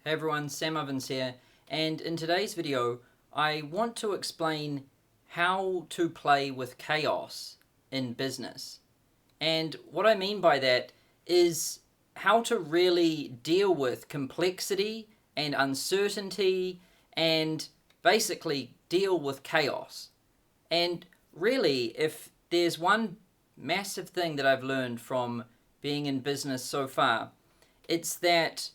Hey everyone, Sam Ovens here, and in today's video I want to explain how to play with chaos in business. And what I mean by that is how to really deal with complexity and uncertainty and basically deal with chaos. And really, if there's one massive thing that I've learned from being in business so far, it's that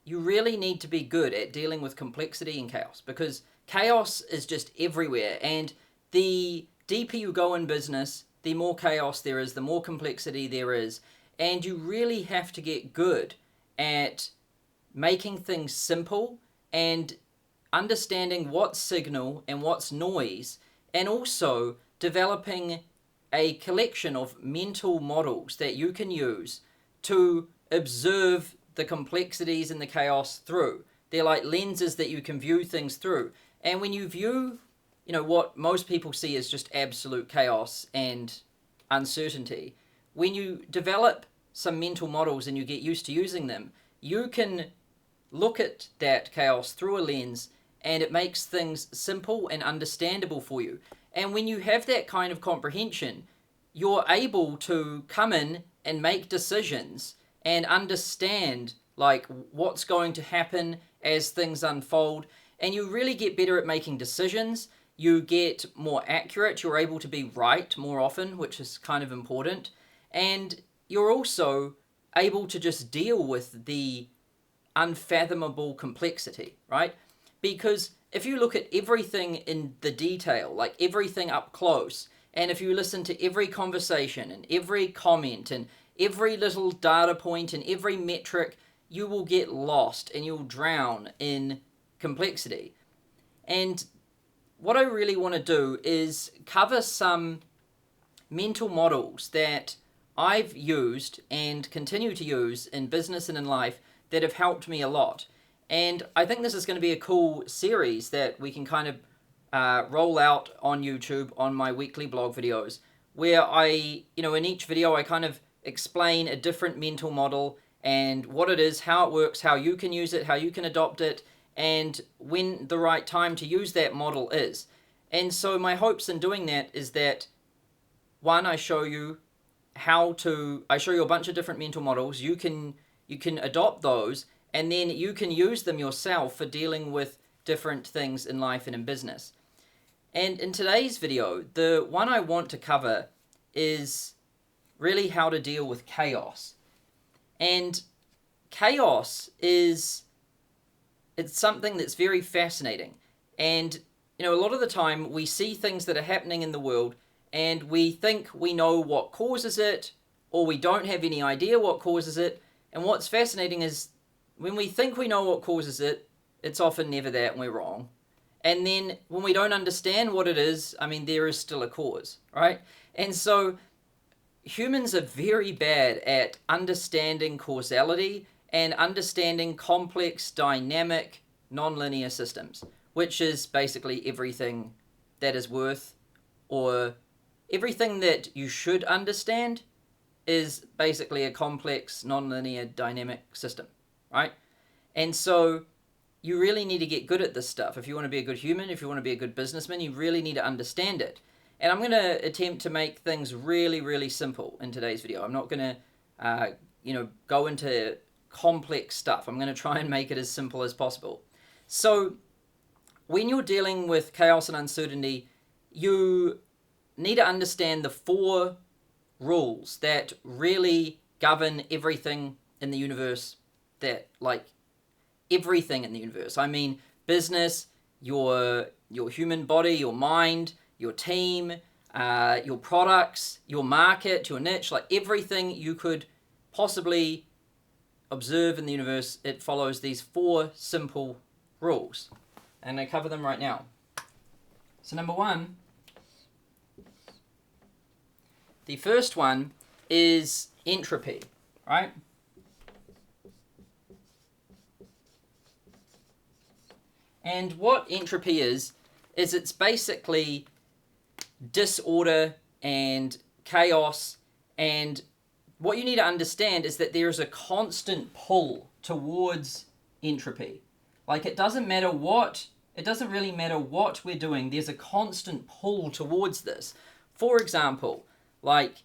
you really need to be good at dealing with complexity and chaos, because chaos is just everywhere, and the deeper you go in business, the more chaos there is, the more complexity there is, and you really have to get good at making things simple and understanding what's signal and what's noise, and also developing a collection of mental models that you can use to observe the complexities and the chaos through. They're like lenses that you can view things through. And when you view, what most people see as just absolute chaos and uncertainty, when you develop some mental models and you get used to using them, you can look at that chaos through a lens, and it makes things simple and understandable for you. And when you have that kind of comprehension, you're able to come in and make decisions and understand like what's going to happen as things unfold, and you really get better at making decisions. You get more accurate, you're able to be right more often, which is kind of important, and you're also able to just deal with the unfathomable complexity, right? Because if you look at everything in the detail, like everything up close, and if you listen to every conversation and every comment and every little data point and every metric, you will get lost and you'll drown in complexity. And what I really want to do is cover some mental models that I've used and continue to use in business and in life that have helped me a lot. And I think this is going to be a cool series that we can kind of roll out on YouTube on my weekly blog videos, where in each video I kind of explain a different mental model and what it is, how it works, how you can use it, how you can adopt it, and when the right time to use that model is. And so my hopes in doing that is that, one, I show you a bunch of different mental models. You can adopt those, and then you can use them yourself for dealing with different things in life and in business. And in today's video, the one I want to cover is really how to deal with chaos. And chaos it's something that's very fascinating. And, a lot of the time we see things that are happening in the world and we think we know what causes it, or we don't have any idea what causes it. And what's fascinating is when we think we know what causes it, it's often never that, and we're wrong. And then when we don't understand what it is, there is still a cause, right? And so humans are very bad at understanding causality and understanding complex, dynamic, non-linear systems, which is basically everything that is worth, or everything that you should understand is basically a complex, non-linear, dynamic system, right? And so you really need to get good at this stuff. If you want to be a good human, if you want to be a good businessman, you really need to understand it. And I'm going to attempt to make things really, really simple in today's video. I'm not going to, go into complex stuff. I'm going to try and make it as simple as possible. So when you're dealing with chaos and uncertainty, you need to understand the 4 rules that really govern everything in the universe, everything in the universe. Business, your human body, your mind, your team, your products, your market, your niche, everything you could possibly observe in the universe, it follows these 4 simple rules. And I cover them right now. So number 1, the first one is entropy, right? And what entropy is it's basically disorder and chaos, and what you need to understand is that there is a constant pull towards entropy. Like it doesn't really matter what we're doing, there's a constant pull towards this. For example, like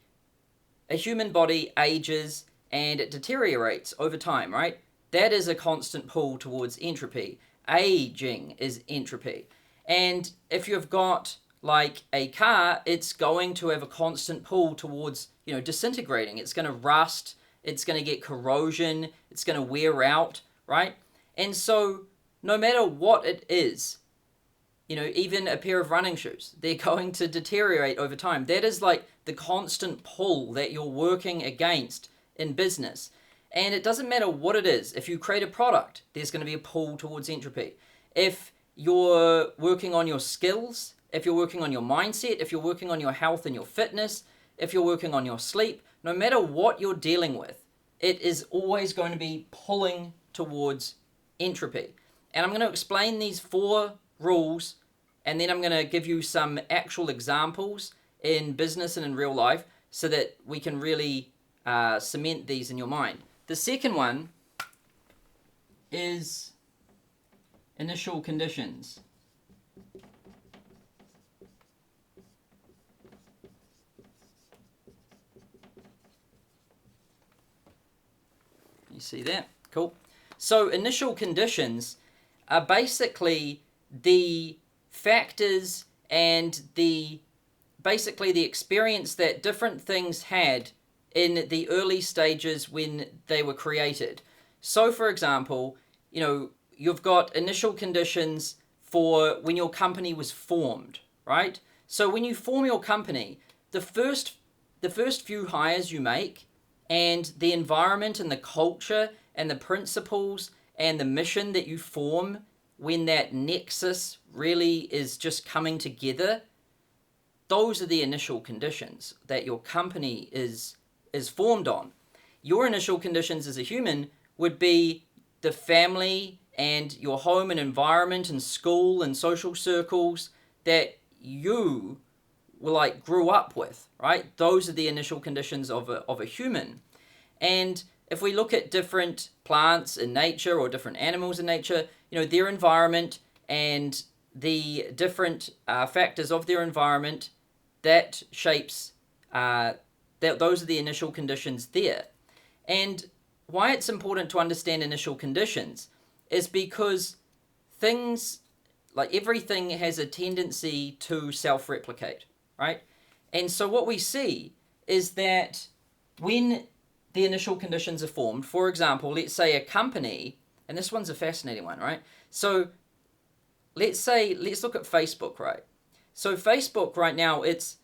a human body ages and it deteriorates over time, right? That is a constant pull towards entropy. Aging is entropy. And if you've got like a car, it's going to have a constant pull towards, disintegrating. It's going to rust, it's going to get corrosion, it's going to wear out, right? And so no matter what it is, even a pair of running shoes, they're going to deteriorate over time. That is like the constant pull that you're working against in business. And it doesn't matter what it is. If you create a product, there's going to be a pull towards entropy. If you're working on your skills, if you're working on your mindset, if you're working on your health and your fitness, if you're working on your sleep, no matter what you're dealing with, it is always going to be pulling towards entropy. And I'm going to explain these 4 rules, and then I'm going to give you some actual examples in business and in real life so that we can really cement these in your mind. The second one is initial conditions. You see that? Cool. So initial conditions are basically the factors and basically the experience that different things had in the early stages when they were created. So for example, you've got initial conditions for when your company was formed, right? So when you form your company, the first few hires you make and the environment and the culture and the principles and the mission that you form when that nexus really is just coming together, those are the initial conditions that your company is formed on. Your initial conditions as a human would be the family and your home and environment and school and social circles that you grew up with, right? Those are the initial conditions of a human. And if we look at different plants in nature or different animals in nature, their environment and the different factors of their environment that shapes those are the initial conditions there. And why it's important to understand initial conditions is because things, like everything, has a tendency to self-replicate, right? And so what we see is that when the initial conditions are formed, for example, let's say a company, and this one's a fascinating one, right? So let's look at Facebook, right? So Facebook right now, it's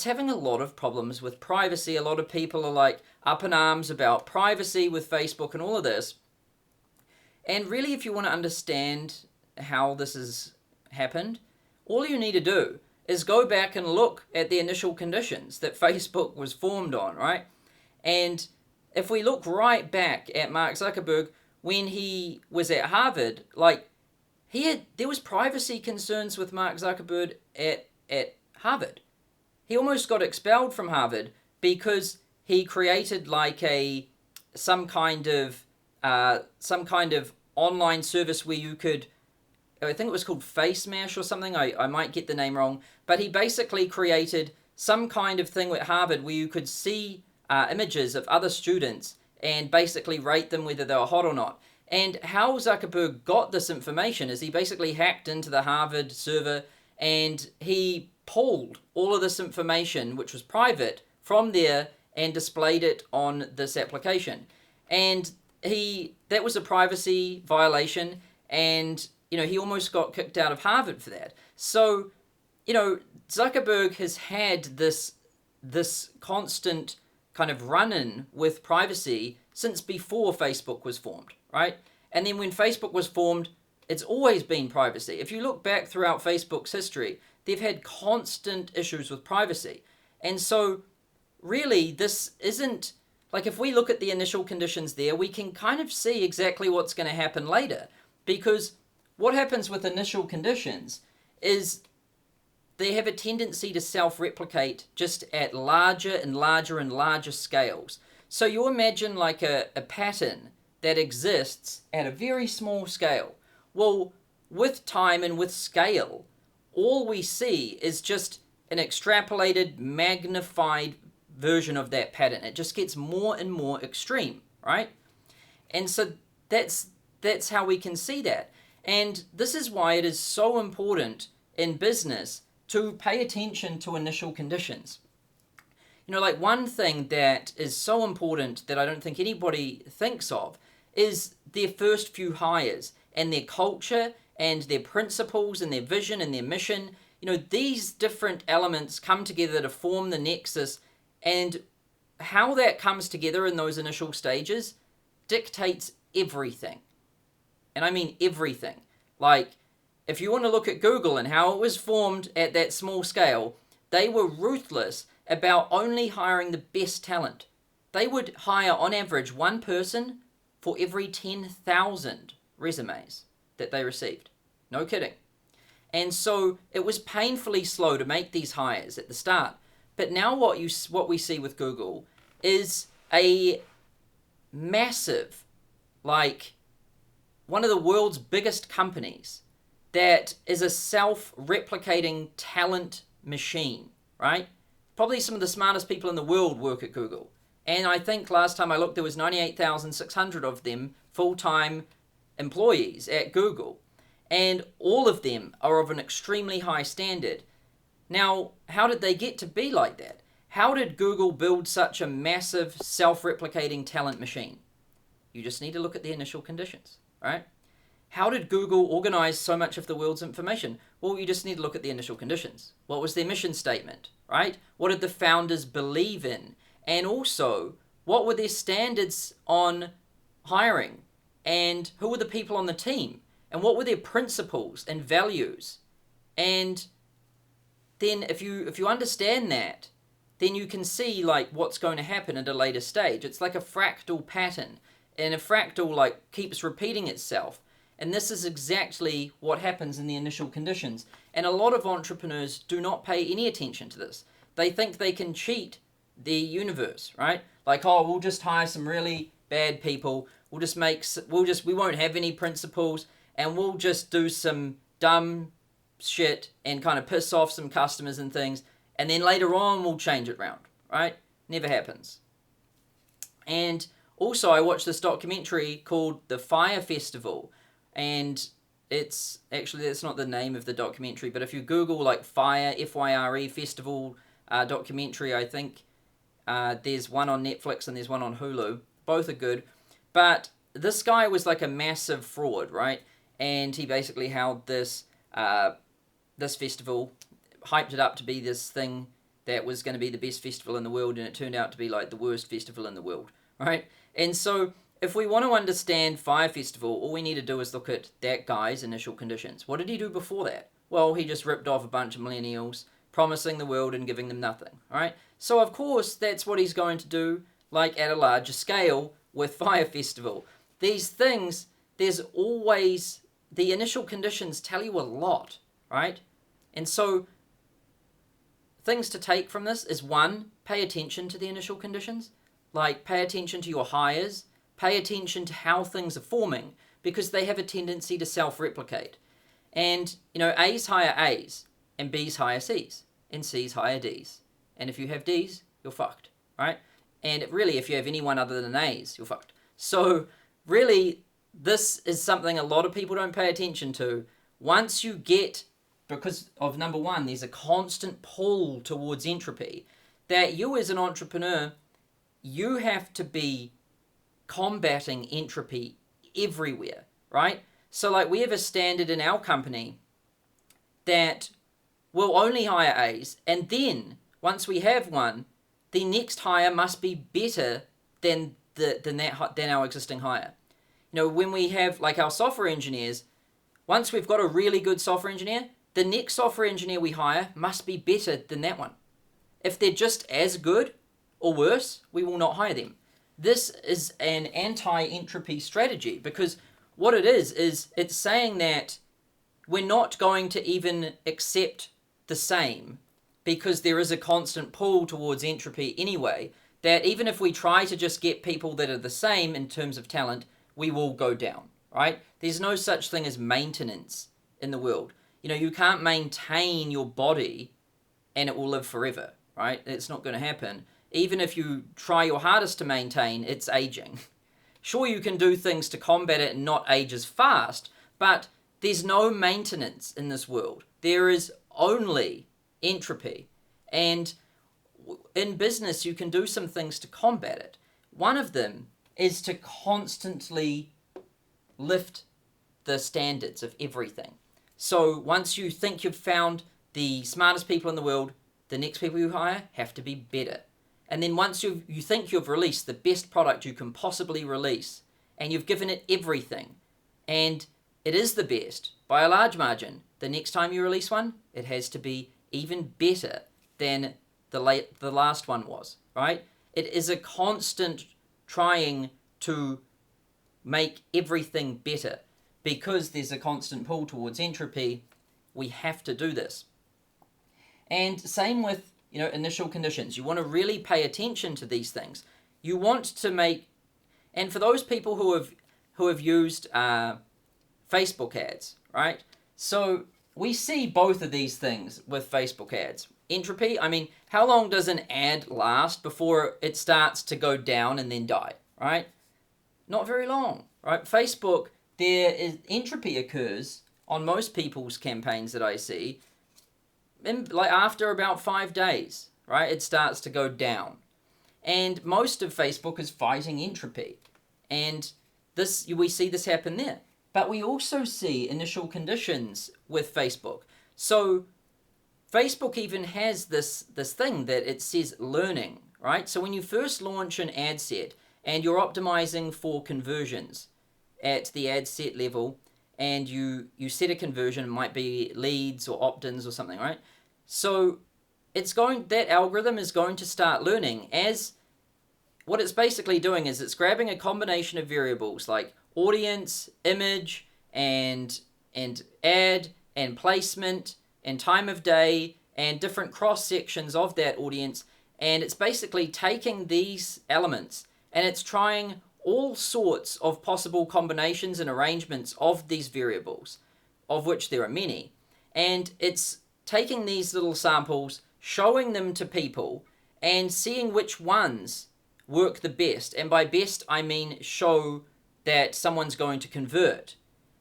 having a lot of problems with privacy. A lot of people are up in arms about privacy with Facebook and all of this. And really, if you want to understand how this has happened, all you need to do is go back and look at the initial conditions that Facebook was formed on, right? And if we look right back at Mark Zuckerberg when he was at Harvard, there was privacy concerns with Mark Zuckerberg at Harvard. He almost got expelled from Harvard because he created some kind of online service where you could, I think it was called Face Mash or something, I might get the name wrong, but he basically created some kind of thing at Harvard where you could see images of other students and basically rate them whether they were hot or not. And how Zuckerberg got this information is he basically hacked into the Harvard server and he pulled all of this information, which was private, from there and displayed it on this application. And that was a privacy violation, and he almost got kicked out of Harvard for that. So Zuckerberg has had this constant kind of run-in with privacy since before Facebook was formed, right? And then when Facebook was formed, it's always been privacy. If you look back throughout Facebook's history, they've had constant issues with privacy. And so really this isn't, if we look at the initial conditions there, we can kind of see exactly what's going to happen later. Because what happens with initial conditions is they have a tendency to self-replicate just at larger and larger and larger scales. So you imagine a pattern that exists at a very small scale. Well, with time and with scale, all we see is just an extrapolated, magnified version of that pattern. It just gets more and more extreme, right? And so that's how we can see that. And this is why it is so important in business to pay attention to initial conditions. You know, like one thing that is so important that I don't think anybody thinks of is their first few hires and their culture and their principles and their vision and their mission. You know, these different elements come together to form the nexus, and how that comes together in those initial stages dictates everything. And I mean everything. Like, if you want to look at Google and how it was formed at that small scale, they were ruthless about only hiring the best talent. They would hire, on average, one person for every 10,000 resumes that they received. No kidding. And so it was painfully slow to make these hires at the start. But now what we see with Google is a massive, like, one of the world's biggest companies that is a self-replicating talent machine, right? Probably some of the smartest people in the world work at Google. And I think last time I looked, there was 98,600 of them full-time employees at Google. And all of them are of an extremely high standard. Now, how did they get to be like that? How did Google build such a massive self-replicating talent machine? You just need to look at the initial conditions, right? How did Google organize so much of the world's information? Well, you just need to look at the initial conditions. What was their mission statement, right? What did the founders believe in? And also, what were their standards on hiring? And who were the people on the team? And what were their principles and values? And then if you understand that, then you can see like what's going to happen at a later stage. It's like a fractal pattern. And a fractal like keeps repeating itself. And this is exactly what happens in the initial conditions. And a lot of entrepreneurs do not pay any attention to this. They think they can cheat the universe, right? Like, oh, we'll just hire some really bad people. We won't have any principles, and we'll just do some dumb shit and kind of piss off some customers and things. And then later on, we'll change it around, right? Never happens. And also, I watched this documentary called The Fire Festival. And it's actually, that's not the name of the documentary, but if you Google like Fire, F-Y-R-E, Festival documentary, I think there's one on Netflix and there's one on Hulu. Both are good. But this guy was like a massive fraud, right? And he basically held this festival, hyped it up to be this thing that was going to be the best festival in the world, and it turned out to be like the worst festival in the world, right? And so if we want to understand Fire Festival, all we need to do is look at that guy's initial conditions. What did he do before that? Well, he just ripped off a bunch of millennials, promising the world and giving them nothing, right? So of course, that's what he's going to do, like at a larger scale with Fire Festival. These things, there's always, the initial conditions tell you a lot, right? And so things to take from this is, one, pay attention to the initial conditions. Like, pay attention to your hires. Pay attention to how things are forming, because they have a tendency to self-replicate. And, you know, A's hire A's, and B's hire C's, and C's hire D's. And if you have D's, you're fucked, right? And really, if you have anyone other than A's, you're fucked. So, really, this is something a lot of people don't pay attention to. Once you get, because of number one, there's a constant pull towards entropy, that you as an entrepreneur, you have to be combating entropy everywhere, right? So like we have a standard in our company that we'll only hire A's, and then once we have one, the next hire must be better than our existing hire. You know, when we have like our software engineers, once we've got a really good software engineer, the next software engineer we hire must be better than that one. If they're just as good or worse, we will not hire them. This is an anti-entropy strategy, because what it is it's saying that we're not going to even accept the same, because there is a constant pull towards entropy anyway, that even if we try to just get people that are the same in terms of talent, we will go down, right? There's no such thing as maintenance in the world. You can't maintain your body and it will live forever, right? It's not going to happen. Even if you try your hardest to maintain, it's aging. Sure, you can do things to combat it and not age as fast, but there's no maintenance in this world. There is only entropy. And in business, you can do some things to combat it. One of them is to constantly lift the standards of everything. So once you think you've found the smartest people in the world, the next people you hire have to be better. And then once you think you've released the best product you can possibly release, and you've given it everything, and it is the best by a large margin, the next time you release one, it has to be even better than the last one was, right? It is a constant trying to make everything better. Because there's a constant pull towards entropy, we have to do this. And same with, initial conditions. You want to really pay attention to these things. You want to make, and for those people who have used Facebook ads, right? So we see both of these things with Facebook ads. Entropy, how long does an ad last before it starts to go down and then die, right? Not very long, right? Facebook, entropy occurs on most people's campaigns that I see, after about 5 days, right? It starts to go down. And most of Facebook is fighting entropy. And we see this happen there. But we also see initial conditions with Facebook. So Facebook even has this thing that it says learning, right? So when you first launch an ad set and you're optimizing for conversions at the ad set level, and you set a conversion, it might be leads or opt-ins or something, right? So that algorithm is going to start learning as what it's basically doing is it's grabbing a combination of variables like audience, image, and ad, and placement, and time of day, and different cross sections of that audience, and it's basically taking these elements and it's trying all sorts of possible combinations and arrangements of these variables, of which there are many, and it's taking these little samples, showing them to people, and seeing which ones work the best. And by best, I mean show that someone's going to convert.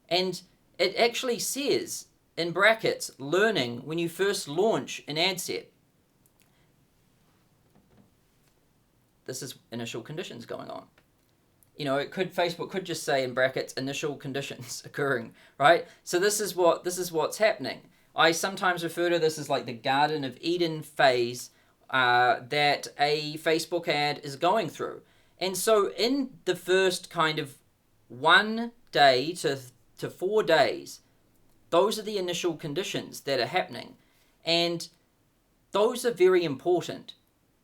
And it actually says, in brackets, learning when you first launch an ad set. This is initial conditions going on. Facebook could just say in brackets initial conditions occurring, right? So this is what's happening. I sometimes refer to this as like the Garden of Eden phase that a Facebook ad is going through. And so in the first kind of 1 day to 4 days, those are the initial conditions that are happening. And those are very important.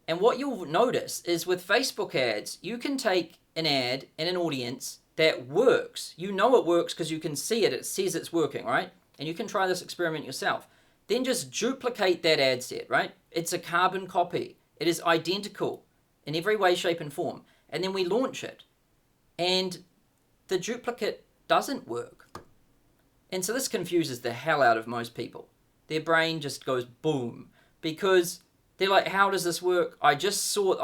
And what you'll notice is with Facebook ads, you can take an ad in an audience that works. You know it works because you can see it. It says it's working, right? And you can try this experiment yourself. Then just duplicate that ad set, right? It's a carbon copy. It is identical in every way, shape, and form. And then we launch it. And the duplicate doesn't work. And so this confuses the hell out of most people. Their brain just goes boom. Because they're like, how does this work? I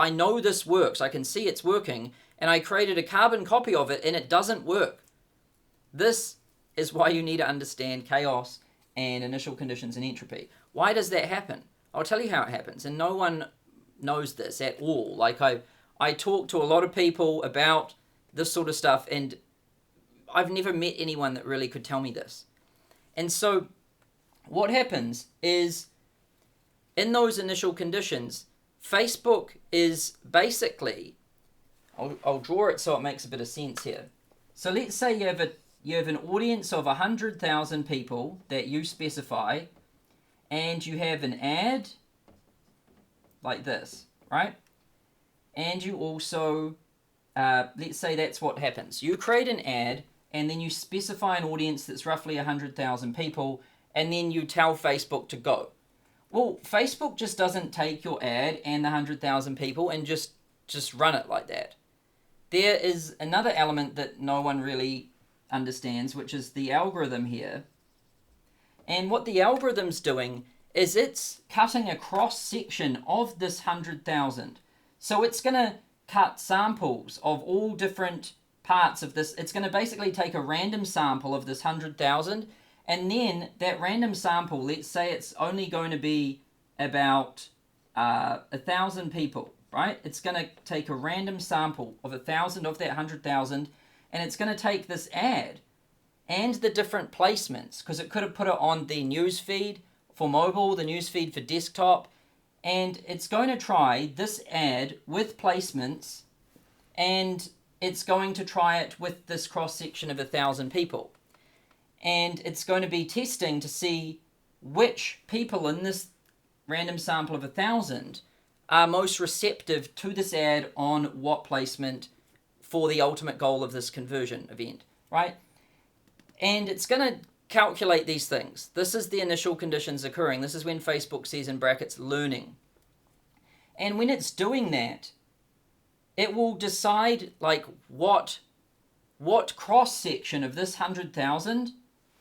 know this works. I can see it's working. And I created a carbon copy of it and it doesn't work. This is why you need to understand chaos and initial conditions and entropy. Why does that happen? I'll tell you how it happens. And no one knows this at all. Like I talk to a lot of people about this sort of stuff and I've never met anyone that really could tell me this. And so what happens is in those initial conditions, Facebook is basically, I'll draw it so it makes a bit of sense here. So let's say you have an audience of 100,000 people that you specify, and you have an ad like this, right? And you also, let's say that's what happens. You create an ad, and then you specify an audience that's roughly 100,000 people, and then you tell Facebook to go. Well, Facebook just doesn't take your ad and the 100,000 people and just run it like that. there is another element that no one really understands, which is the algorithm here. And what the algorithm's doing is it's cutting a cross-section of this 100,000. So it's going to cut samples of all different parts of this. It's going to basically take a random sample of this 100,000, and then that random sample, let's say it's only going to be about 1,000 people, right? It's going to take a random sample of 1,000 of that 100,000, and it's going to take this ad and the different placements, because it could have put it on the news feed for mobile, the news feed for desktop, and it's going to try this ad with placements, and it's going to try it with this cross-section of 1,000 people. And it's going to be testing to see which people in this random sample of 1,000 are most receptive to this ad on what placement for the ultimate goal of this conversion event, right? And it's going to calculate these things. This is the initial conditions occurring. This is when Facebook says in brackets learning. And when it's doing that, it will decide like what cross-section of this 100,000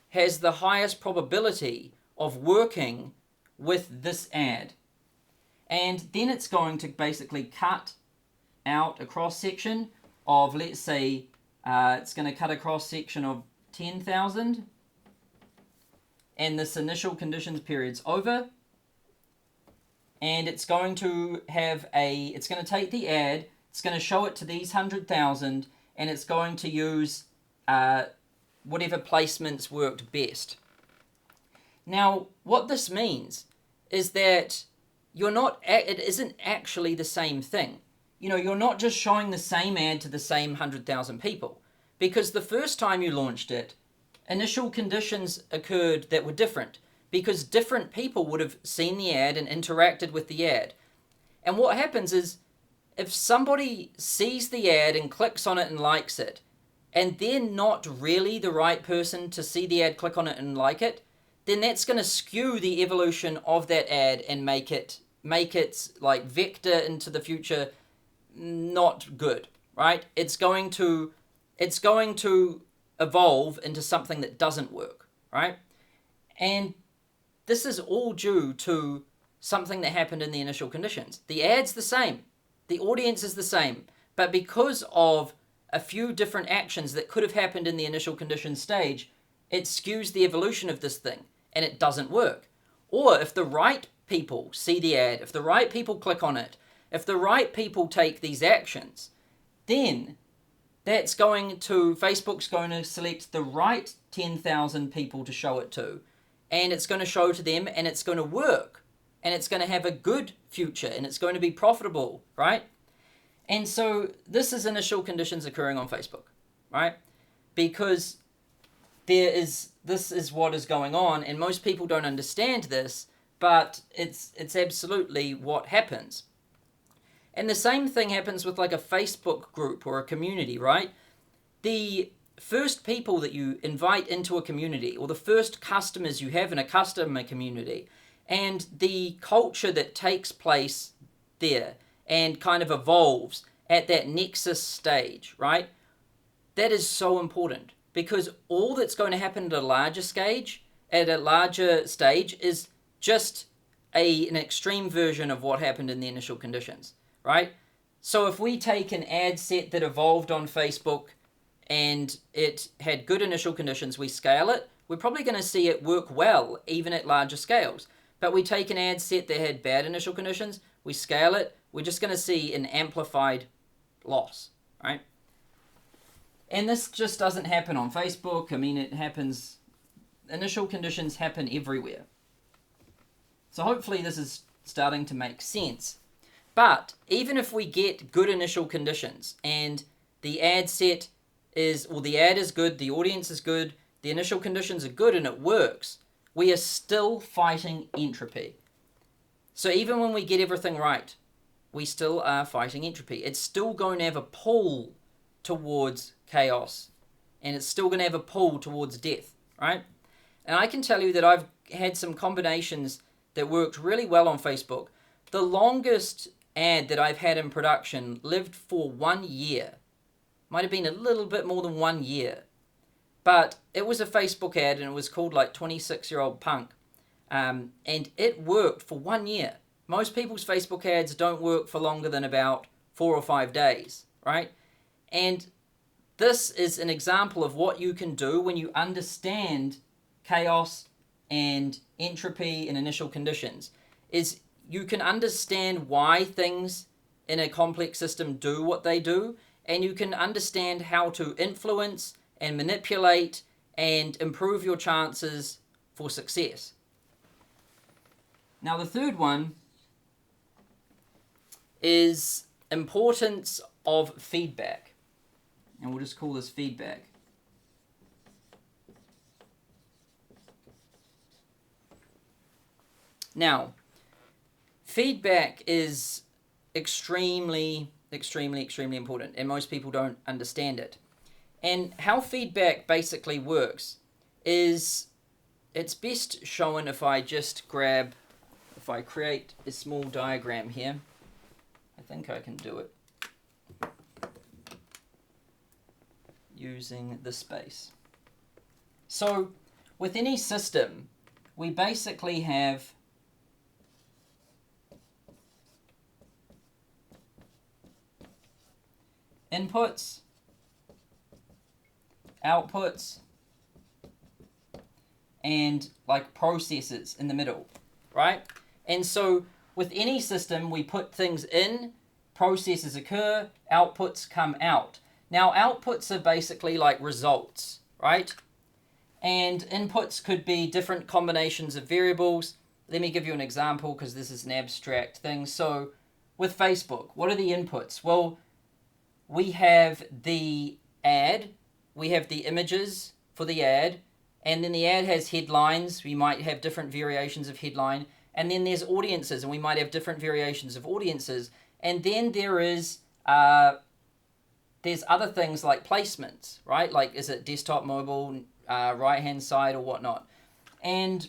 has the highest probability of working with this ad. And then it's going to basically cut out a cross-section of, let's say, it's going to cut a cross-section of 10,000. And this initial conditions period's over. And it's going to have it's going to take the ad, it's going to show it to these 100,000, and it's going to use whatever placements worked best. Now, what this means is that it isn't actually the same thing. You're not just showing the same ad to the same 100,000 people, because the first time you launched it, initial conditions occurred that were different, because different people would have seen the ad and interacted with the ad. And what happens is, if somebody sees the ad and clicks on it and likes it, and they're not really the right person to see the ad, click on it, and like it, then that's going to skew the evolution of that ad and make its like vector into the future not good, right? It's going to evolve into something that doesn't work, right? And this is all due to something that happened in the initial conditions. The ad's the same, the audience is the same, but because of a few different actions that could have happened in the initial conditions stage, it skews the evolution of this thing, and it doesn't work. Or if the right people see the ad, if the right people click on it, if the right people take these actions, then Facebook's going to select the right 10,000 people to show it to, and it's going to show to them, and it's going to work, and it's going to have a good future, and it's going to be profitable, right? And so this is initial conditions occurring on Facebook, right? Because this is what is going on, and most people don't understand this, but it's absolutely what happens. And the same thing happens with like a Facebook group or a community, right? The first people that you invite into a community, or the first customers you have in a customer community, and the culture that takes place there and kind of evolves at that nexus stage, right? That is so important, because all that's going to happen at a larger stage is just an extreme version of what happened in the initial conditions, right? So if we take an ad set that evolved on Facebook and it had good initial conditions, we scale it, we're probably going to see it work well even at larger scales. But we take an ad set that had bad initial conditions, we scale it, we're just going to see an amplified loss, right? And this just doesn't happen on Facebook. I mean, it happens, initial conditions happen everywhere. So hopefully this is starting to make sense. But even if we get good initial conditions and the ad set the ad is good, the audience is good, the initial conditions are good and it works, we are still fighting entropy. So even when we get everything right, we still are fighting entropy. It's still going to have a pull towards chaos, and it's still going to have a pull towards death, right? And I can tell you that I've had some combinations that worked really well on Facebook. The longest ad that I've had in production lived for 1 year, might have been a little bit more than 1 year. But it was a Facebook ad, and it was called like 26-year-old punk. And it worked for 1 year. Most people's Facebook ads don't work for longer than about 4 or 5 days, right? And this is an example of what you can do when you understand chaos and entropy and initial conditions. Is you can understand why things in a complex system do what they do, and you can understand how to influence and manipulate and improve your chances for success. Now, the third one is importance of feedback. And we'll just call this feedback. Now, feedback is extremely important, and most people don't understand it. And how feedback basically works is, it's best shown if I just grab, if I create a small diagram here. I think I can do it using the space. So with any system, we basically have inputs, outputs, and like processes in the middle, right? And so with any system, we put things in, processes occur, outputs come out. Now, outputs are basically like results, right? And inputs could be different combinations of variables. Let me give you an example, because this is an abstract thing. So with Facebook, what are the inputs? Well, we have the ad, we have the images for the ad, and then the ad has headlines. We might have different variations of headline. And then there's audiences, and we might have different variations of audiences. And then there's other things like placements, right? Like, is it desktop, mobile, right-hand side, or whatnot? And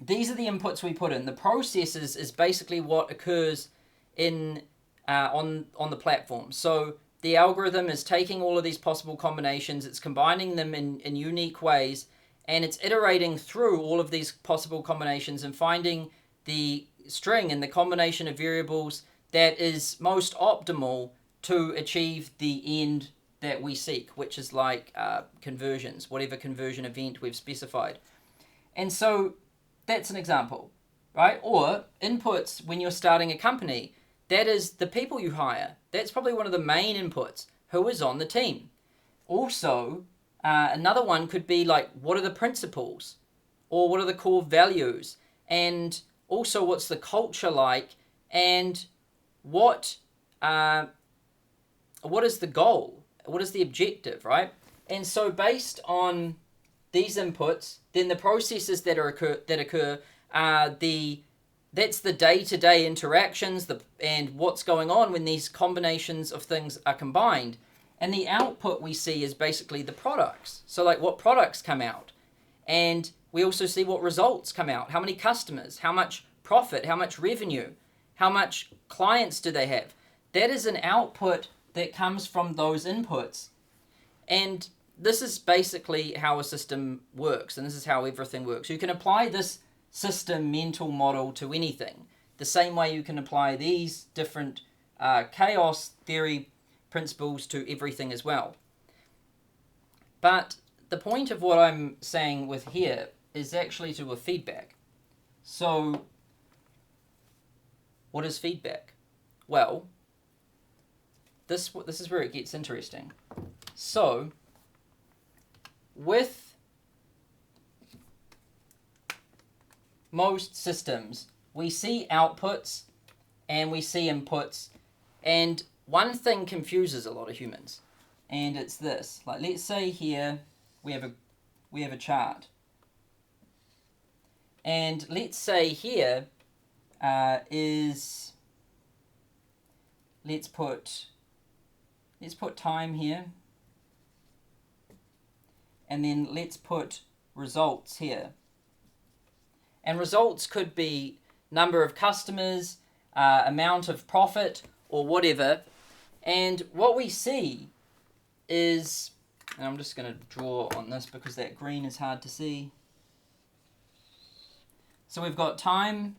these are the inputs we put in. The processes is basically what occurs in on the platform. So the algorithm is taking all of these possible combinations, it's combining them in unique ways, and it's iterating through all of these possible combinations and finding the string and the combination of variables that is most optimal to achieve the end that we seek, which is like conversions, whatever conversion event we've specified. And so that's an example, right? Or inputs when you're starting a company. That is the people you hire. That's probably one of the main inputs. Who is on the team? Also, another one could be like, what are the principles? Or what are the core values? And also, what's the culture like? And what is the goal? What is the objective, right? And so based on these inputs, then the processes that occur are that's the day-to-day interactions and what's going on when these combinations of things are combined. And the output we see is basically the products. So like what products come out. And we also see what results come out. How many customers, how much profit, how much revenue, how much clients do they have. That is an output that comes from those inputs. And this is basically how a system works, and this is how everything works. You can apply this system mental model to anything. The same way you can apply these different chaos theory principles to everything as well. But the point of what I'm saying with here is actually to a feedback. So what is feedback? Well, this is where it gets interesting. So with most systems, we see outputs and we see inputs, and one thing confuses a lot of humans, and it's this. Like, let's say here we have a chart, and let's say here let's put time here, and then let's put results here. And results could be number of customers, amount of profit, or whatever. And what we see is, and I'm just going to draw on this because that green is hard to see. So we've got time,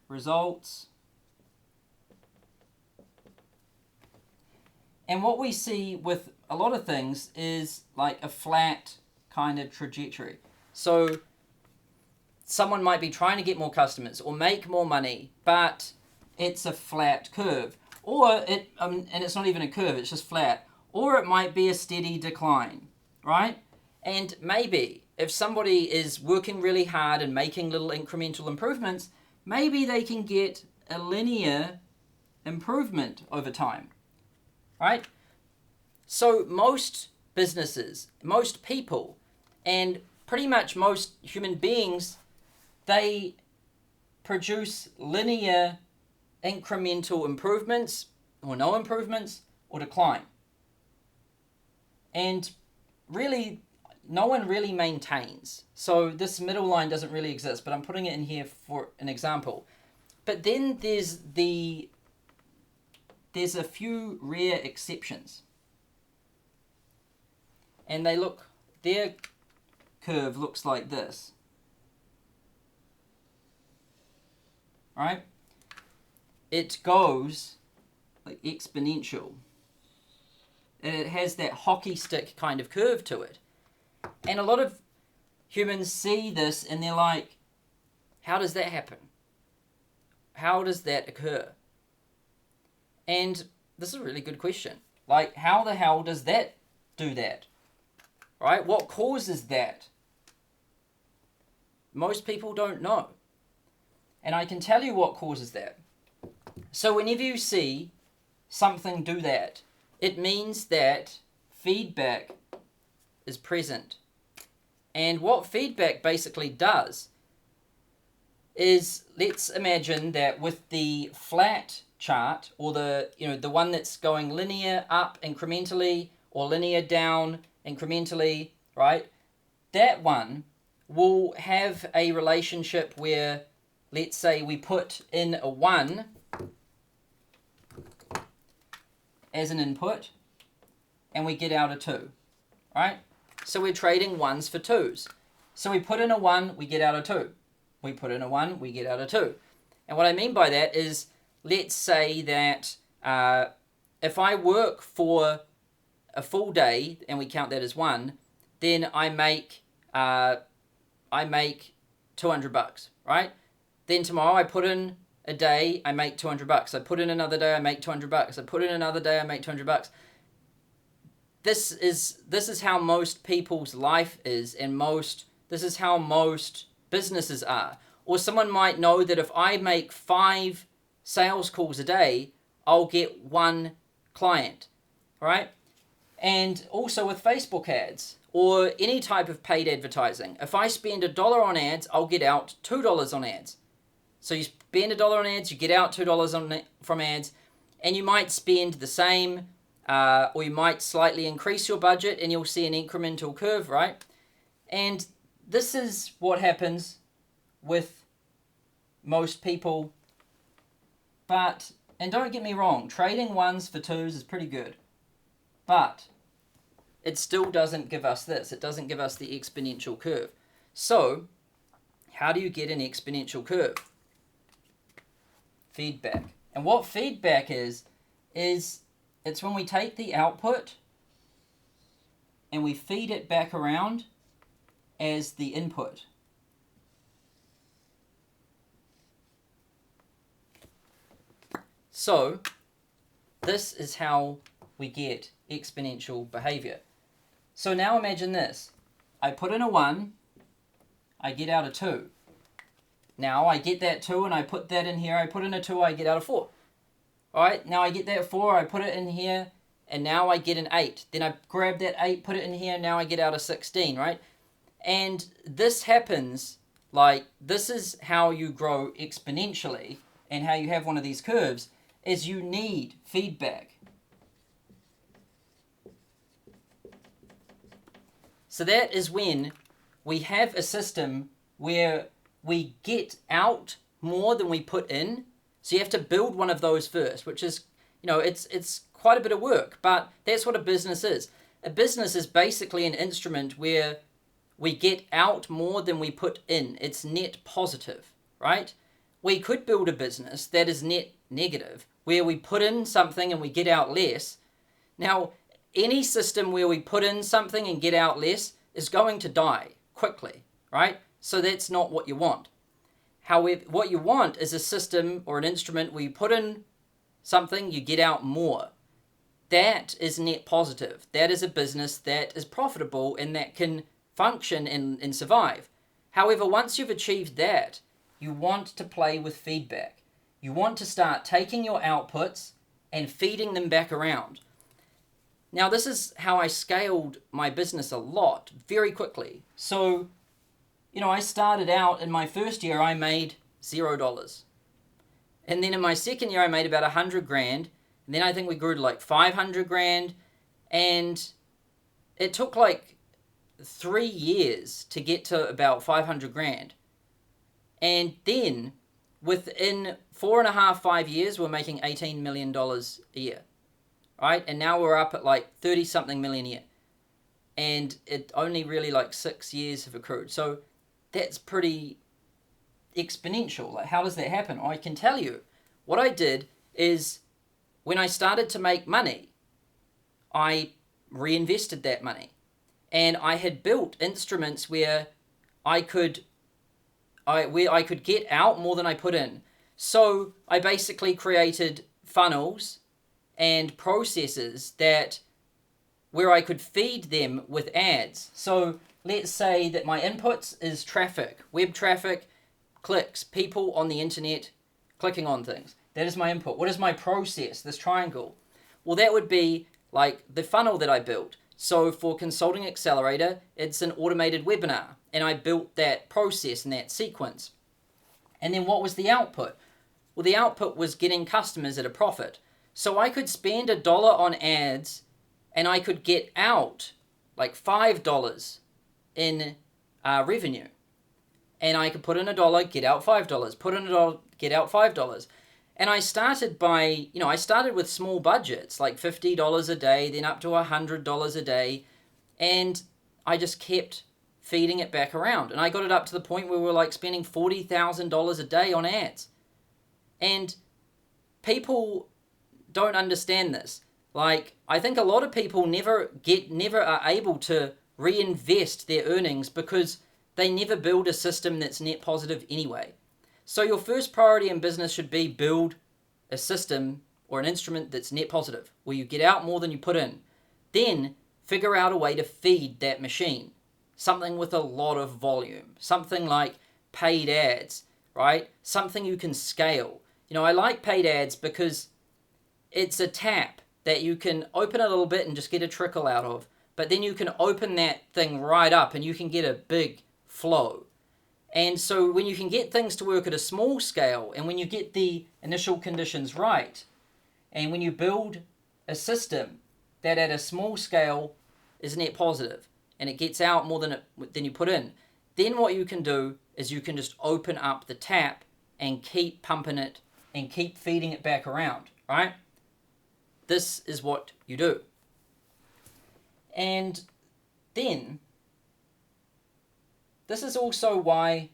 results, and what we see with a lot of things is like a flat kind of trajectory. So someone might be trying to get more customers or make more money, but it's a flat curve. Or and it's not even a curve, it's just flat. Or it might be a steady decline, right? And maybe if somebody is working really hard and making little incremental improvements, maybe they can get a linear improvement over time, right? So most businesses, most people, and pretty much most human beings, they produce linear incremental improvements or no improvements or decline. And really, no one really maintains. So this middle line doesn't really exist, but I'm putting it in here for an example. But then there's a few rare exceptions. And their curve looks like this. Right? It goes like exponential. And it has that hockey stick kind of curve to it. And a lot of humans see this and they're like, how does that happen? How does that occur? And this is a really good question. Like, how the hell does that do that? Right? What causes that? Most people don't know. And I can tell you what causes that. So whenever you see something do that, it means that feedback is present. And what feedback basically does is, let's imagine that with the flat chart, or the one that's going linear up incrementally or linear down incrementally, right? That one will have a relationship where, let's say we put in a 1 as an input and we get out a 2, right? So we're trading 1s for 2s. So we put in a 1, we get out a 2. We put in a 1, we get out a 2. And what I mean by that is, let's say that if I work for a full day and we count that as 1, then I make $200, right? Then tomorrow I put in a day, I make $200. I put in another day, I make $200. I put in another day, I make $200. This is how most people's life is, and this is how most businesses are. Or someone might know that if I make 5 sales calls a day, I'll get 1 client, right? And also with Facebook ads or any type of paid advertising, if I spend $1 on ads, I'll get out $2 on ads. So you spend $1 on ads, you get out $2 from ads, and you might spend the same, or you might slightly increase your budget, and you'll see an incremental curve, right? And this is what happens with most people. And don't get me wrong, trading 1s for 2s is pretty good. But it still doesn't give us this. It doesn't give us the exponential curve. So, how do you get an exponential curve? Feedback. And what feedback is it's when we take the output and we feed it back around as the input. So, this is how we get exponential behavior. So now imagine this. I put in a 1, I get out a 2. Now I get that 2 and I put that in here. I put in a 2, I get out a 4. Alright, now I get that 4, I put it in here, and now I get an 8. Then I grab that 8, put it in here, and now I get out a 16, right? And this happens, this is how you grow exponentially, and how you have one of these curves, is you need feedback. So that is when we have a system where we get out more than we put in. So you have to build one of those first, which is, it's quite a bit of work, but that's what a business is. A business is basically an instrument where we get out more than we put in. It's net positive, right? We could build a business that is net negative, where we put in something and we get out less. Now, any system where we put in something and get out less is going to die quickly, right? So that's not what you want. However, what you want is a system or an instrument where you put in something, you get out more. That is net positive. That is a business that is profitable and that can function and survive. However, once you've achieved that, you want to play with feedback. You want to start taking your outputs and feeding them back around. Now, this is how I scaled my business a lot, very quickly. So, I started out in my first year, I made $0. And then in my second year, I made about 100 grand. And then I think we grew to like 500 grand. And it took like 3 years to get to about 500 grand. And then within 4.5, 5 years, we're making $18 million a year. Right? And now we're up at like 30 something million a year. And it only really like 6 years have accrued. So that's pretty exponential. Like, how does that happen? I can tell you. What I did is when I started to make money, I reinvested that money. And I had built instruments where I could get out more than I put in. So I basically created funnels and processes where I could feed them with ads. So let's say that my inputs is traffic, web traffic, clicks, people on the internet clicking on things. That is my input. What is my process, this triangle? Well, that would be like the funnel that I built. So for Consulting Accelerator, it's an automated webinar, and I built that process and that sequence. And then what was the output? Well, the output was getting customers at a profit. So I could spend $1 on ads, and I could get out like $5 in revenue. And I could put in $1, get out $5. Put in $1, get out $5. And I started I started with small budgets, like $50 a day, then up to $100 a day. And I just kept feeding it back around. And I got it up to the point where we were like spending $40,000 a day on ads. And people don't understand this. Like, I think a lot of people never are able to reinvest their earnings because they never build a system that's net positive anyway. So your first priority in business should be build a system or an instrument that's net positive, where you get out more than you put in. Then figure out a way to feed that machine. Something with a lot of volume. Something like paid ads, right? Something you can scale. I like paid ads because it's a tap that you can open a little bit and just get a trickle out of. But then you can open that thing right up and you can get a big flow. And so when you can get things to work at a small scale, and when you get the initial conditions right, and when you build a system that at a small scale is net positive, and it gets out more than you put in, then what you can do is you can just open up the tap and keep pumping it and keep feeding it back around, right? This is what you do. And then this is also why,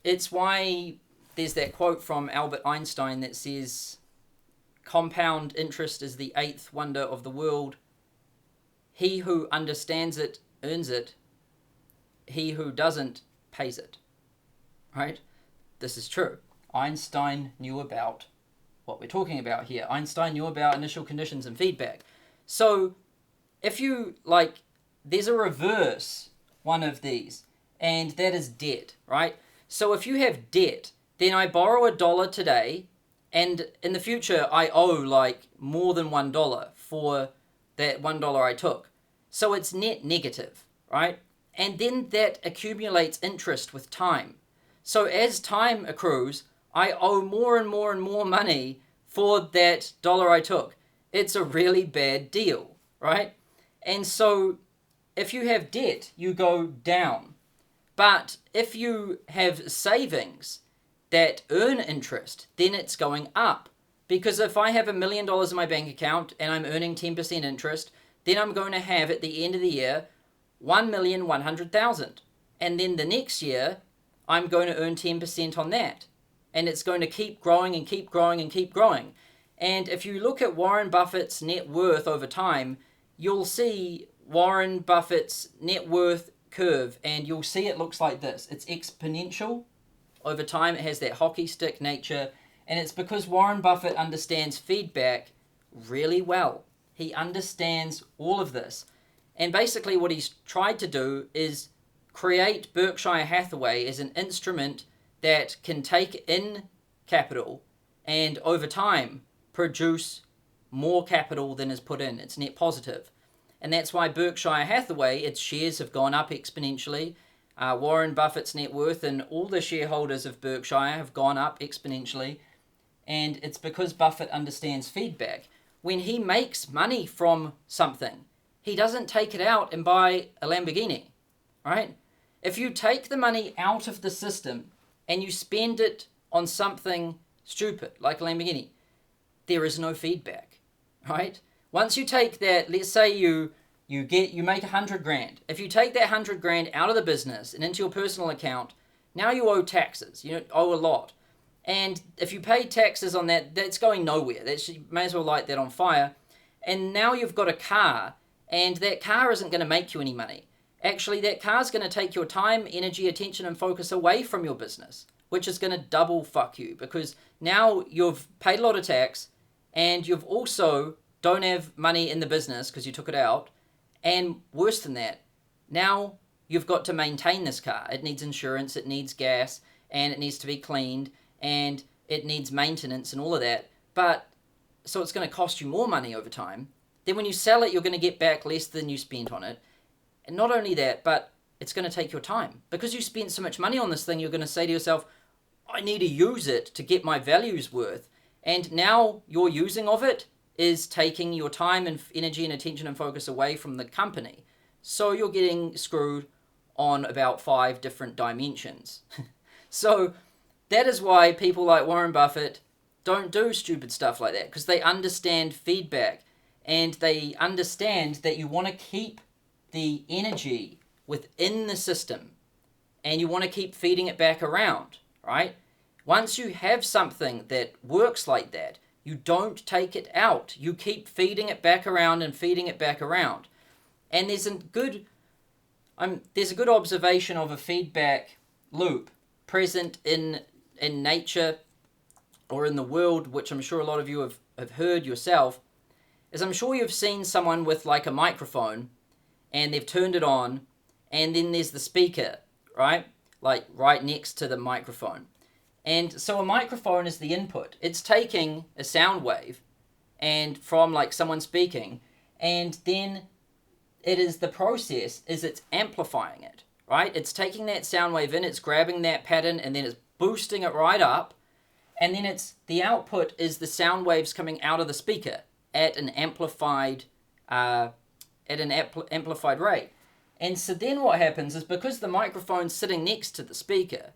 it's why there's that quote from Albert Einstein that says, compound interest is the eighth wonder of the world. He who understands it earns it. He who doesn't pays it. Right? This is true. Einstein knew about what we're talking about here. Einstein knew about initial conditions and feedback. So if you there's a reverse one of these, and that is debt, right? So if you have debt, then I borrow $1 today, and in the future I owe more than $1 for that $1 I took. So it's net negative, right? And then that accumulates interest with time. So as time accrues, I owe more and more and more money for that $1 I took. It's a really bad deal, right? And so if you have debt, you go down. But if you have savings that earn interest, then it's going up. Because if I have $1 million in my bank account and I'm earning 10% interest, then I'm going to have at the end of the year 1,100,000. And then the next year, I'm going to earn 10% on that. And it's going to keep growing and keep growing and keep growing. And if you look at Warren Buffett's net worth over time, you'll see Warren Buffett's net worth curve, and you'll see it looks like this. It's exponential. Over time, it has that hockey stick nature, and it's because Warren Buffett understands feedback really well. He understands all of this. And basically what he's tried to do is create Berkshire Hathaway as an instrument that can take in capital and over time produce more capital than is put in. It's net positive. And that's why Berkshire Hathaway, its shares have gone up exponentially. Warren Buffett's net worth and all the shareholders of Berkshire have gone up exponentially. And it's because Buffett understands feedback. When he makes money from something, he doesn't take it out and buy a Lamborghini, right? If you take the money out of the system and you spend it on something stupid like a Lamborghini, there is no feedback, right? Once you take that, let's say you make 100 grand. If you take that 100 grand out of the business and into your personal account, now you owe taxes. You owe a lot. And if you pay taxes on that, that's going nowhere. You may as well light that on fire. And now you've got a car, and that car isn't going to make you any money. Actually, that car's going to take your time, energy, attention, and focus away from your business, which is going to double fuck you, because now you've paid a lot of tax, and you've also don't have money in the business because you took it out. And worse than that, now you've got to maintain this car. It needs insurance, it needs gas, and it needs to be cleaned, and it needs maintenance and all of that. But so it's going to cost you more money over time. Then when you sell it, you're going to get back less than you spent on it. And not only that, but it's going to take your time. Because you spent so much money on this thing, you're going to say to yourself, I need to use it to get my value's worth. And now your using of it is taking your time and energy and attention and focus away from the company. So you're getting screwed on about 5 different dimensions. So that is why people like Warren Buffett don't do stupid stuff like that, because they understand feedback and they understand that you want to keep the energy within the system and you want to keep feeding it back around, right? Once you have something that works like that, you don't take it out. You keep feeding it back around and feeding it back around. And there's a good observation of a feedback loop present in nature or in the world, which I'm sure a lot of you have heard yourself, is I'm sure you've seen someone with like a microphone and they've turned it on, and then there's the speaker, right? Like right next to the microphone. And so a microphone is the input. It's taking a sound wave and from like someone speaking, and then it is the process is it's amplifying it, right? It's taking that sound wave in, it's grabbing that pattern, and then it's boosting it right up, and then the output is the sound waves coming out of the speaker at an amplified rate. And so then what happens is, because the microphone's sitting next to the speaker,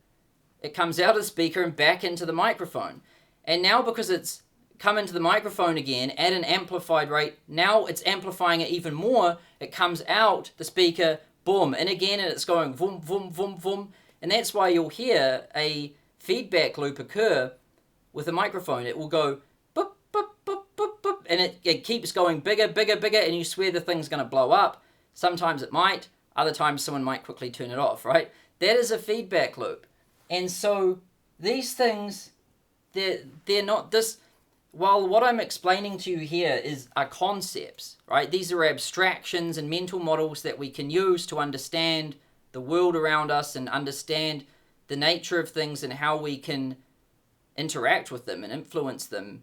it comes out of the speaker and back into the microphone. And now because it's come into the microphone again at an amplified rate, now it's amplifying it even more. It comes out the speaker, boom, and again, and it's going boom, boom, boom, boom. And that's why you'll hear a feedback loop occur with a microphone. It will go boop, boop, boop, boop, boop, and it keeps going bigger, bigger, bigger, and you swear the thing's going to blow up. Sometimes it might, other times someone might quickly turn it off, right? That is a feedback loop. And so these things, they're not this, while what I'm explaining to you here are concepts, right? These are abstractions and mental models that we can use to understand the world around us and understand the nature of things and how we can interact with them and influence them.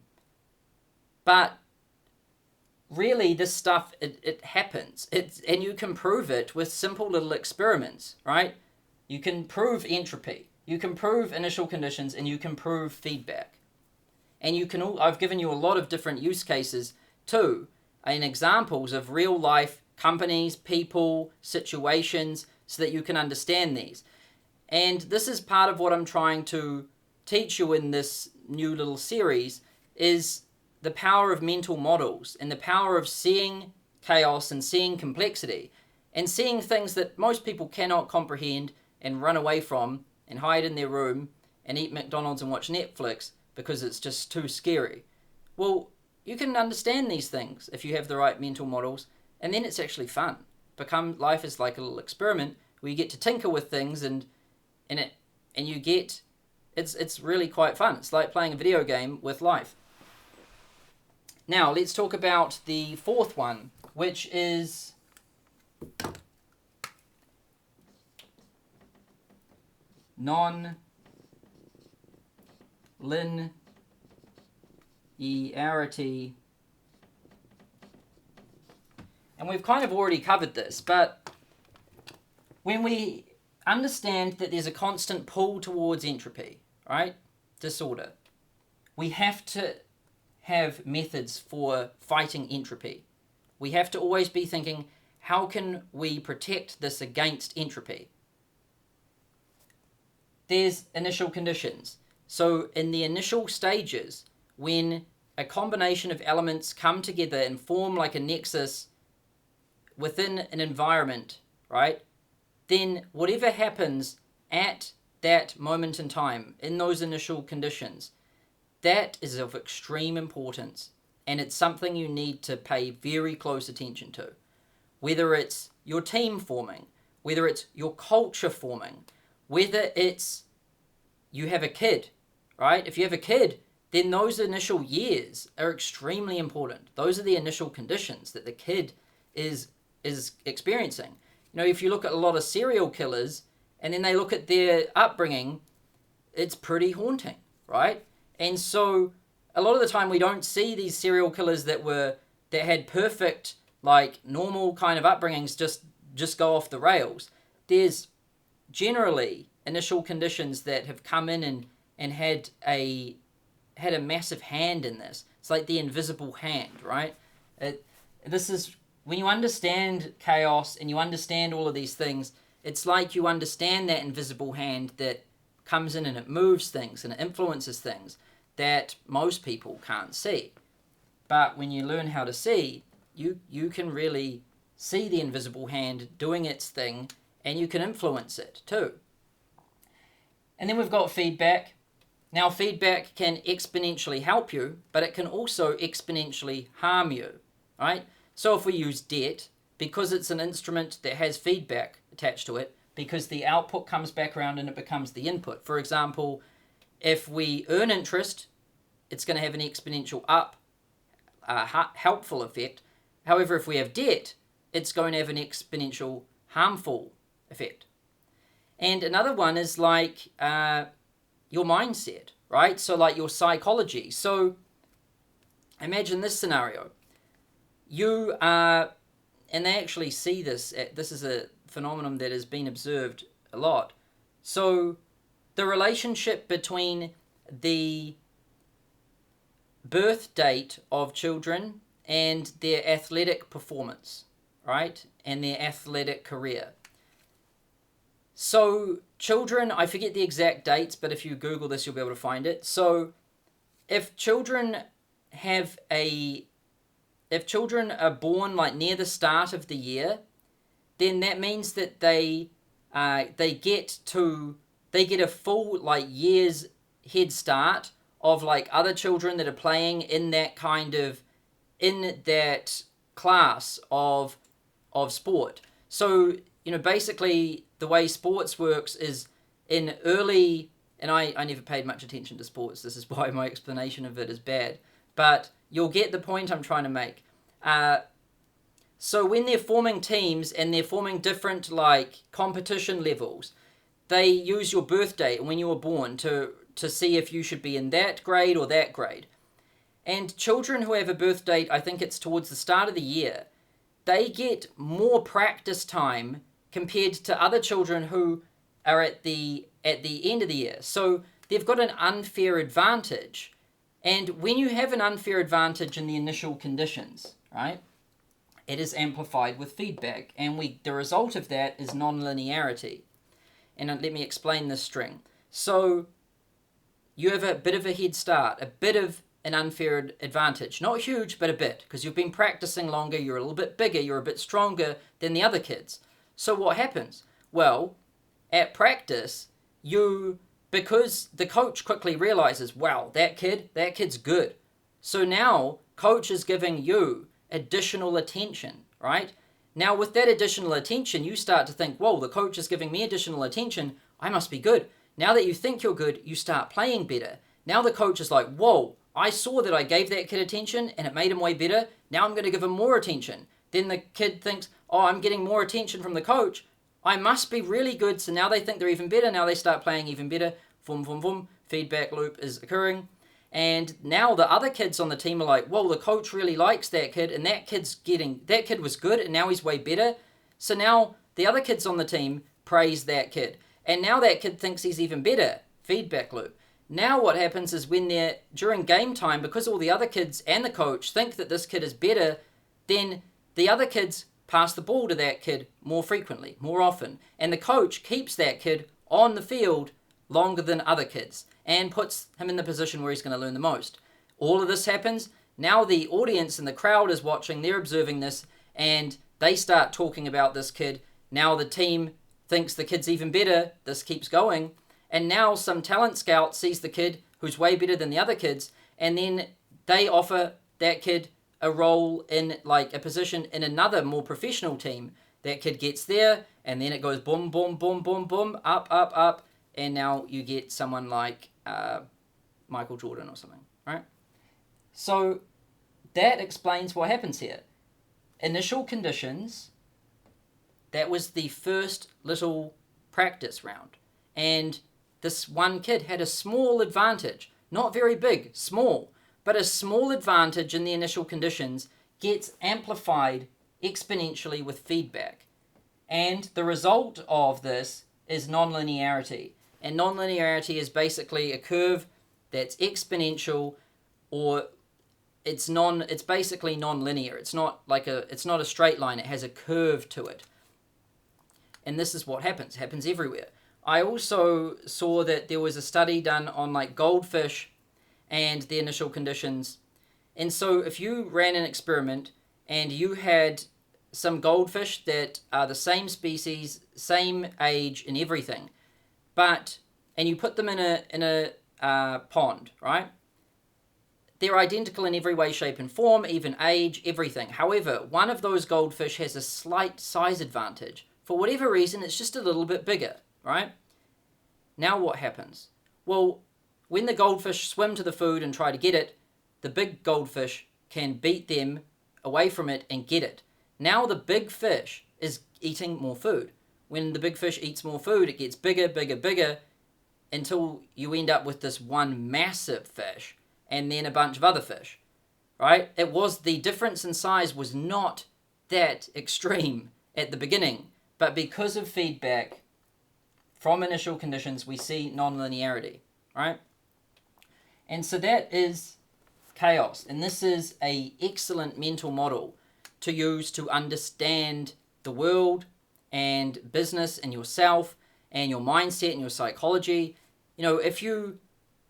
But really, this stuff, it happens. And you can prove it with simple little experiments, right? You can prove entropy. You can prove initial conditions, and you can prove feedback. And I've given you a lot of different use cases too, and examples of real life companies, people, situations, so that you can understand these. And this is part of what I'm trying to teach you in this new little series, is the power of mental models and the power of seeing chaos and seeing complexity and seeing things that most people cannot comprehend and run away from and hide in their room and eat McDonald's and watch Netflix because it's just too scary. Well, you can understand these things if you have the right mental models, and then it's actually fun. Life is like a little experiment where you get to tinker with things and you get it's really quite fun. It's like playing a video game with life. Now let's talk about the fourth one, which is non-linearity. And we've kind of already covered this, but when we understand that there's a constant pull towards entropy, right? Disorder, we have to have methods for fighting entropy. We have to always be thinking, how can we protect this against entropy? There's initial conditions. So in the initial stages, when a combination of elements come together and form like a nexus within an environment, right? Then whatever happens at that moment in time, in those initial conditions, that is of extreme importance, and it's something you need to pay very close attention to. Whether it's your team forming, whether it's your culture forming, whether it's you have a kid, right? If you have a kid, then those initial years are extremely important. Those are the initial conditions that the kid is experiencing. You know, if you look at a lot of serial killers and then they look at their upbringing, it's pretty haunting, right? And so a lot of the time we don't see these serial killers that had perfect, like normal kind of upbringings just go off the rails. There's generally initial conditions that have come in and had a massive hand in this. It's like the invisible hand, right? This is when you understand chaos and you understand all of these things, it's like you understand that invisible hand that comes in and it moves things and it influences things that most people can't see. But when you learn how to see, you can really see the invisible hand doing its thing, and you can influence it too. And then we've got feedback. Now feedback can exponentially help you, but it can also exponentially harm you, right? So if we use debt, because it's an instrument that has feedback attached to it, because the output comes back around and it becomes the input. For example, if we earn interest, it's going to have an exponential up, helpful effect. However, if we have debt, it's going to have an exponential harmful effect. And another one is like your mindset, right? So like your psychology. So imagine this scenario. You are, and they actually see this, this is a phenomenon that has been observed a lot. So the relationship between the birth date of children and their athletic performance, right? And their athletic career. So children, I forget the exact dates, but if you Google this, you'll be able to find it. So if children are born like near the start of the year, then that means that they get a full like year's head start of like other children that are playing in that class of sport. So, you know, basically the way sports works is in early, and I never paid much attention to sports, this is why my explanation of it is bad, but you'll get the point I'm trying to make. So when they're forming teams and they're forming different like competition levels, they use your birth date and when you were born to see if you should be in that grade or that grade. And children who have a birth date, I think it's towards the start of the year, they get more practice time compared to other children who are at the end of the year. So they've got an unfair advantage. And when you have an unfair advantage in the initial conditions, right, it is amplified with feedback. And the result of that is non-linearity. And let me explain this string. So you have a bit of a head start, a bit of an unfair advantage. Not huge, but a bit, because you've been practicing longer, you're a little bit bigger, you're a bit stronger than the other kids. So what happens? Well, at practice, because the coach quickly realizes, wow, that kid's good. So now, coach is giving you additional attention, right? Now, with that additional attention, you start to think, whoa, the coach is giving me additional attention, I must be good. Now that you think you're good, you start playing better. Now the coach is like, whoa, I saw that I gave that kid attention and it made him way better. Now I'm going to give him more attention. Then the kid thinks, oh, I'm getting more attention from the coach. I must be really good. So now they think they're even better. Now they start playing even better. Boom, boom, boom. Feedback loop is occurring. And now the other kids on the team are like, whoa, the coach really likes that kid, and that kid was good, and now he's way better. So now the other kids on the team praise that kid. And now that kid thinks he's even better. Feedback loop. Now what happens is during game time, because all the other kids and the coach think that this kid is better, then the other kids pass the ball to that kid more frequently, more often. And the coach keeps that kid on the field longer than other kids and puts him in the position where he's going to learn the most. All of this happens. Now the audience and the crowd is watching, they're observing this, and they start talking about this kid. Now the team thinks the kid's even better. This keeps going. And now some talent scout sees the kid who's way better than the other kids, and then they offer that kid a role in like a position in another more professional team. That kid gets there, and then it goes boom, boom, boom, boom, boom, up, up, up, and now you get someone like Michael Jordan or something, right? So that explains what happens here. Initial conditions, that was the first little practice round. And this one kid had a small advantage, not very big, small, but a small advantage in the initial conditions gets amplified exponentially with feedback. And the result of this is non-linearity. And non-linearity is basically a curve that's exponential, or it's basically non-linear. It's not a straight line. It has a curve to it. And this is what happens. It happens everywhere. I also saw that there was a study done on like goldfish and the initial conditions. And so if you ran an experiment and you had some goldfish that are the same species, same age and everything, and you put them in a pond, right? They're identical in every way, shape and form, even age, everything. However, one of those goldfish has a slight size advantage. For whatever reason, it's just a little bit bigger, right? Now what happens? Well, when the goldfish swim to the food and try to get it, the big goldfish can beat them away from it and get it. Now the big fish is eating more food. When the big fish eats more food, it gets bigger, bigger, bigger, until you end up with this one massive fish and then a bunch of other fish, right? The difference in size was not that extreme at the beginning, but because of feedback from initial conditions, we see non-linearity, right? And so that is chaos. And this is an excellent mental model to use to understand the world and business and yourself and your mindset and your psychology. You know,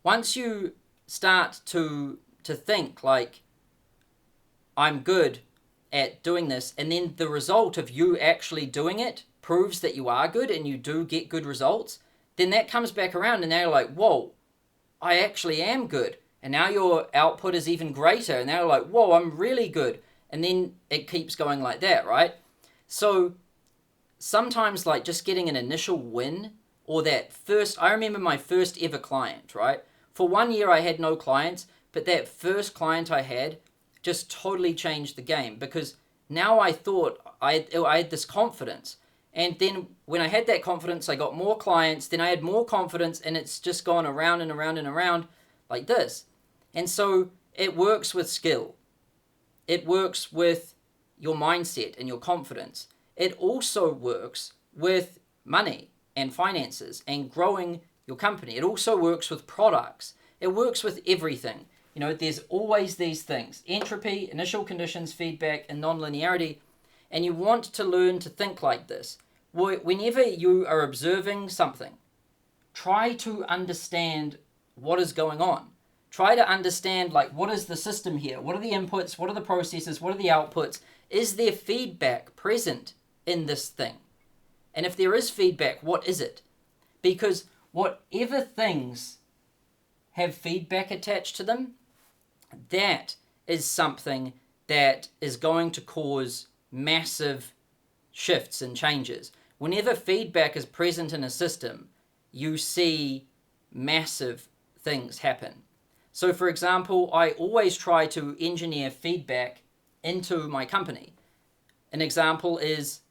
once you start to think like, I'm good at doing this, and then the result of you actually doing it proves that you are good and you do get good results, then that comes back around and now you're like, whoa, I actually am good. And now your output is even greater. And now you're like, whoa, I'm really good. And then it keeps going like that, right? So sometimes like just getting an initial win, or I remember my first ever client, right? For 1 year I had no clients, but that first client I had just totally changed the game, because now I thought I had this confidence. And then when I had that confidence, I got more clients, then I had more confidence, and it's just gone around and around and around like this. And so it works with skill. It works with your mindset and your confidence. It also works with money and finances and growing your company. It also works with products. It works with everything. You know, there's always these things: entropy, initial conditions, feedback, and non-linearity. And you want to learn to think like this. Whenever you are observing something, try to understand what is going on. try to understand, like, what is the system here? What are the inputs? What are the processes? What are the outputs? Is there feedback present in this thing? And if there is feedback, what is it? Because whatever things have feedback attached to them, that is something that is going to cause massive shifts and changes. Whenever feedback is present in a system, you see massive things happen. So for example, I always try to engineer feedback into my company. An example is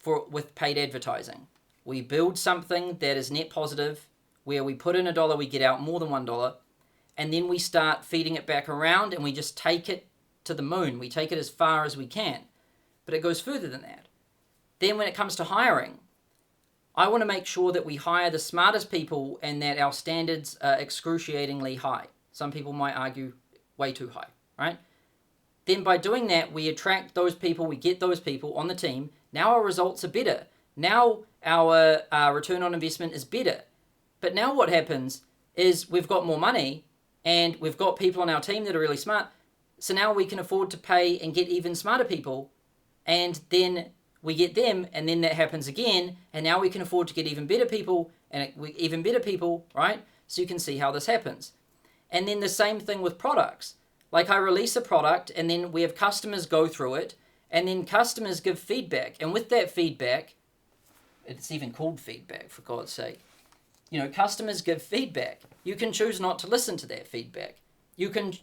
with paid advertising. We build something that is net positive, where we put in $1, we get out more than $1, and then we start feeding it back around and we just take it to the moon. We take it as far as we can, but it goes further than that. Then when it comes to hiring, I want to make sure that we hire the smartest people and that our standards are excruciatingly high. Some people might argue way too high, right? Then by doing that, we attract those people, we get those people on the team. Now our results are better. Now our return on investment is better. But now what happens is we've got more money and we've got people on our team that are really smart. So now we can afford to pay and get even smarter people. And then we get them, and then that happens again. And now we can afford to get even better people and even better people, right? So you can see how this happens. And then the same thing with products. Like I release a product and then we have customers go through it and then customers give feedback. And with that feedback, it's even called feedback, for God's sake. You know, customers give feedback. You can choose not to listen to that feedback. You can,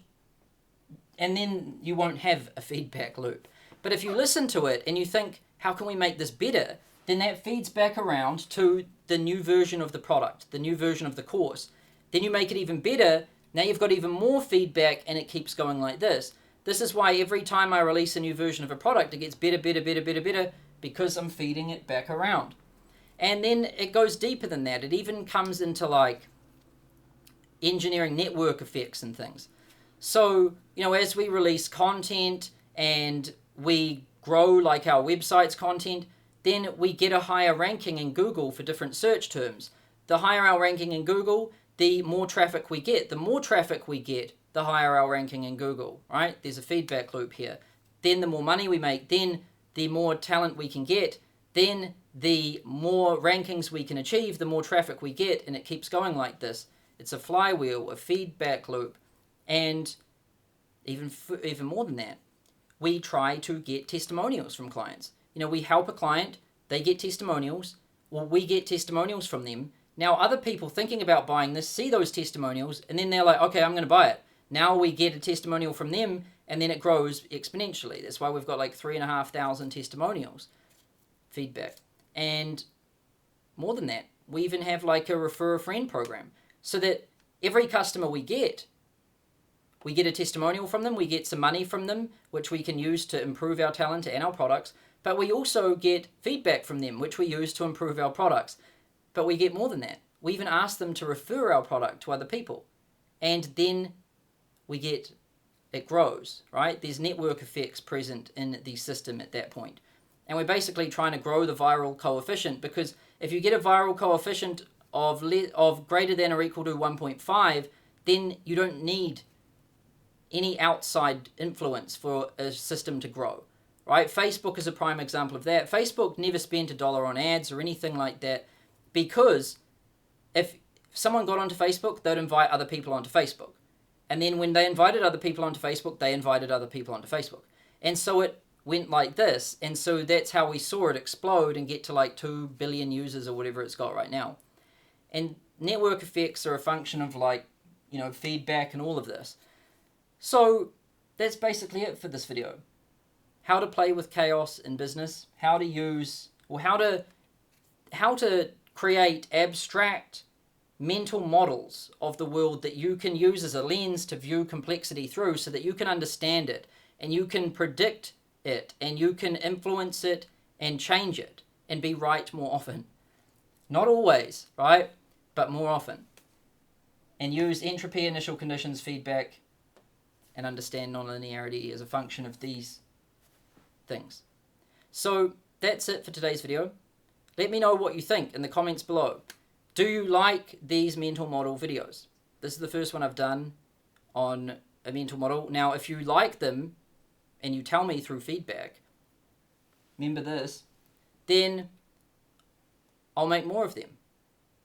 and then you won't have a feedback loop. But if you listen to it and you think, how can we make this better? Then that feeds back around to the new version of the product, the new version of the course. Then you make it even better. Now you've got even more feedback and it keeps going like this. This is why every time I release a new version of a product, it gets better, better, better, better, better, because I'm feeding it back around. And then it goes deeper than that. It even comes into like engineering network effects and things. So, you know, as we release content and we grow like our website's content, then we get a higher ranking in Google for different search terms. The higher our ranking in Google, the more traffic we get. The more traffic we get, the higher our ranking in Google, right? There's a feedback loop here. Then the more money we make, then the more talent we can get, then the more rankings we can achieve, the more traffic we get, and it keeps going like this. It's a flywheel, a feedback loop, and even more than that, we try to get testimonials from clients. You know, we help a client, they get testimonials, well, we get testimonials from them. Now, other people thinking about buying this see those testimonials, and then they're like, okay, I'm going to buy it. Now we get a testimonial from them, and then it grows exponentially. That's why we've got like 3,500 testimonials, feedback. And more than that, we even have like a refer a friend program, so that every customer we get a testimonial from them, we get some money from them, which we can use to improve our talent and our products, but we also get feedback from them, which we use to improve our products. But we get more than that. We even ask them to refer our product to other people. And then it grows, right? There's network effects present in the system at that point. And we're basically trying to grow the viral coefficient, because if you get a viral coefficient of greater than or equal to 1.5, then you don't need any outside influence for a system to grow, right? Facebook is a prime example of that. Facebook never spent $1 on ads or anything like that, because if someone got onto Facebook, they'd invite other people onto Facebook. And then when they invited other people onto Facebook, they invited other people onto Facebook. And so it went like this. And so that's how we saw it explode and get to like 2 billion users or whatever it's got right now. And network effects are a function of like, you know, feedback and all of this. So that's basically it for this video. How to play with chaos in business, how to use, or how to create abstract mental models of the world that you can use as a lens to view complexity through, so that you can understand it and you can predict it and you can influence it and change it and be right more often. Not always, right? But more often. And use entropy, initial conditions, feedback, and understand non-linearity as a function of these things. So that's it for today's video. Let me know what you think in the comments below. Do you like these mental model videos? This is the first one I've done on a mental model. Now, if you like them and you tell me through feedback, remember this, then I'll make more of them.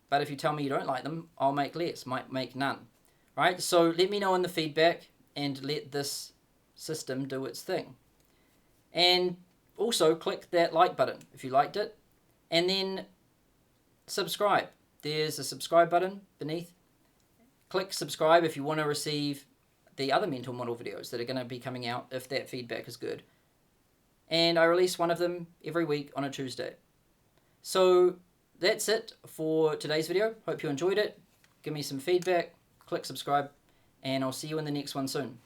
But if you tell me you don't like them, I'll make less, might make none. Right? So let me know in the feedback and let this system do its thing. And also click that like button if you liked it. And then subscribe. There's a subscribe button beneath. Click subscribe if you want to receive the other mental model videos that are going to be coming out if that feedback is good. And I release one of them every week on a Tuesday. So that's it for today's video. Hope you enjoyed it. Give me some feedback, click subscribe, and I'll see you in the next one soon.